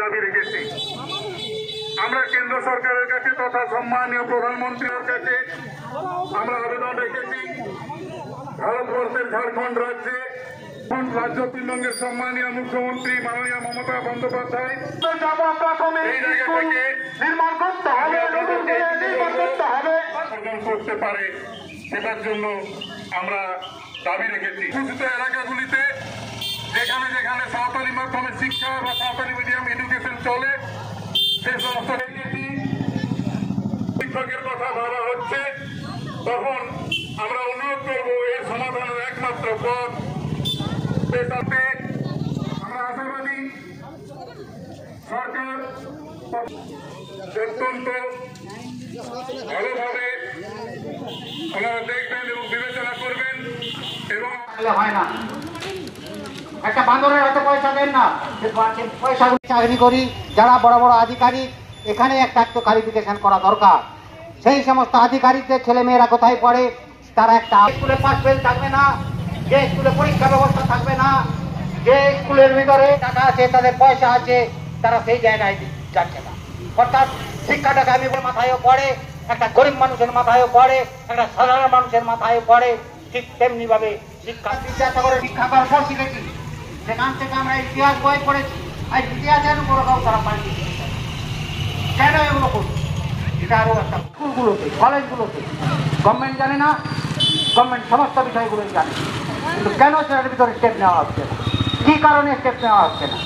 দাবি রেখেছি। আমরা কেন্দ্র সরকারের কাছে তথা সম্মানীয় প্রধানমন্ত্রীর কাছে আমরা আবেদন রেখেছি, ভারতবর্ষের ঝাড়খণ্ড রাজ্যে রাজ্য পশ্চিমবঙ্গের সম্মানীয় মুখ্যমন্ত্রী মাননীয় মমতা বন্দ্যোপাধ্যায় এই জায়গা থেকে নির্মাণ করতে পারে, সেটার জন্য আমরা দাবি রেখেছি। ঘোষিত এলাকাগুলিতে যেখানে যেখানে সাঁওতালি মাধ্যমে শিক্ষা বা সাঁওতালি মিডিয়াম এডুকেশন চলে, সে সমস্ত শিক্ষকের কথা ভাবা হচ্ছে, তখন আমরা অনুরোধ করব এর সমাধানের একমাত্র পথ। সাথে আমরা আশাবাদী সরকার অত্যন্ত ভালোভাবে ওনারা দেখবেন এবং বিবেচনা করবেন। এবং হয় না, একটা বান্দরের হয়তো পয়সা দেন না, পয়সা চাকরি করি যারা বড় বড় আধিকারিক, এখানে একটা একটু ক্লারিফিকেশন করা দরকার। সেই সমস্ত আধিকারিকদের ছেলে মেয়েরা কোথায় পড়ে, তারা একটা স্কুলে পাস ফেল থাকবে না, যে স্কুলে পরীক্ষা ব্যবস্থা থাকবে না, যে স্কুলের ভিতরে টাকা আছে, তাদের পয়সা আছে, তারা সেই জায়গায় যাচ্ছে না। অর্থাৎ শিক্ষাটাকে আমি মাথায়ও পড়ে, একটা গরিব মানুষের মাথায়ও পড়ে, একটা সাধারণ মানুষের মাথায়ও পড়ে। ঠিক তেমনি ভাবে শিক্ষা বিদ্যাসাগরের শিক্ষা করার শিখেছি, সেখান থেকে আমরা ইতিহাস বই পড়েছি, আর ইতিহাসের উপর তারা পাল্টি কেন এগুলো করছে। এটা আরো একটা স্কুলগুলোতে কলেজগুলোতে গভর্নমেন্ট জানে না, গভর্নমেন্ট সমস্ত বিষয়গুলোই জানে, কিন্তু কেন সেটার ভিতরে স্টেপ নেওয়া হচ্ছে না, কি কারণে স্টেপ নেওয়া হচ্ছে না।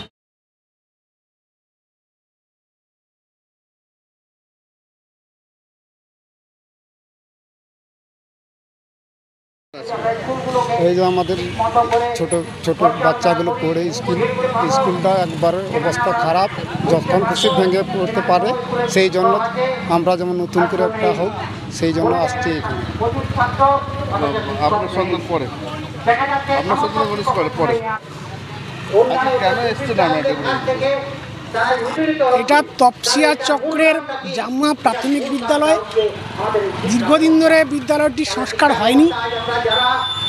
এই যে আমাদের ছোট ছোট বাচ্চাগুলো পড়ে স্কুলটা একবার অবস্থা খারাপ, যখন খুশি ভেঙে পড়তে পারে, সেই জন্য আমরা যেমন নতুন করে একটা হোক সেই জন্য আসছি এখানে। আপনার সন্তান পড়ে, আপনার সন্তান পড়ে কেন এসছেন? এটা তপসিয়া চক্রের জামুয়া প্রাথমিক বিদ্যালয়। দীর্ঘদিন ধরে বিদ্যালয়টি সংস্কার হয়নি,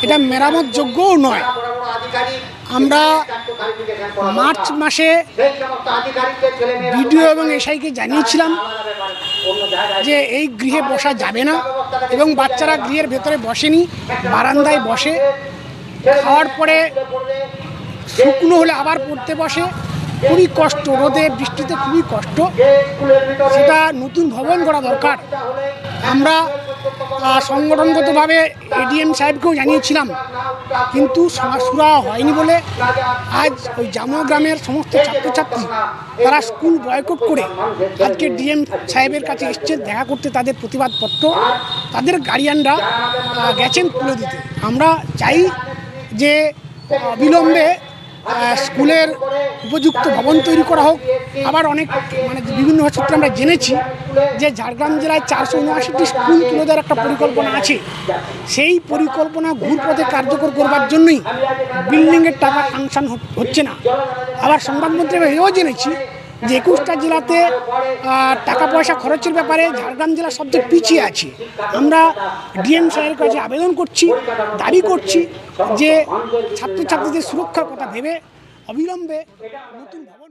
এটা মেরামতযোগ্যও নয়। আমরা মার্চ মাসে বিডিও এবং এসআইকে জানিয়েছিলাম যে এই গৃহে বসা যাবে না, এবং বাচ্চারা গৃহের ভেতরে বসেনি, বারান্দায় বসে, খাওয়ার পরে শুকনো হলে আবার পড়তে বসে। খুবই কষ্ট, রোদে বৃষ্টিতে খুবই কষ্ট, সেটা নতুন ভবন করা দরকার। আমরা সংগঠনগতভাবে এডিএম সাহেবকেও জানিয়েছিলাম, কিন্তু সুরা হয়নি বলে আজ ওই জামুয়া গ্রামের সমস্ত ছাত্রছাত্রী তারা স্কুল বয়কট করে আজকে ডিএম সাহেবের কাছে এসছে দেখা করতে, তাদের প্রতিবাদপত্র তাদের গার্ডিয়ানরা গেছেন তুলে দিতে। আমরা চাই যে অবিলম্বে স্কুলের উপযুক্ত ভবন তৈরি করা হোক। আবার অনেক বিভিন্ন সূত্রে আমরা জেনেছি যে ঝাড়গ্রাম জেলায় 479টি স্কুল তুলে দেওয়ার একটা পরিকল্পনা আছে। সেই পরিকল্পনা ঘুরপথে কার্যকর করবার জন্যই বিল্ডিংয়ের টাকা ফাংশন হচ্ছে না। আবার সংবাদপত্রে এও জেনেছি যে 21টা জেলাতে টাকা পয়সা খরচের ব্যাপারে ঝাড়গ্রাম জেলা সবচেয়ে পিছিয়ে আছে। আমরা ডিএম সাহেবের কাছে আবেদন করছি, দাবি করছি যে ছাত্রছাত্রীদের সুরক্ষার কথা ভেবে অবিলম্বে নতুন ভবন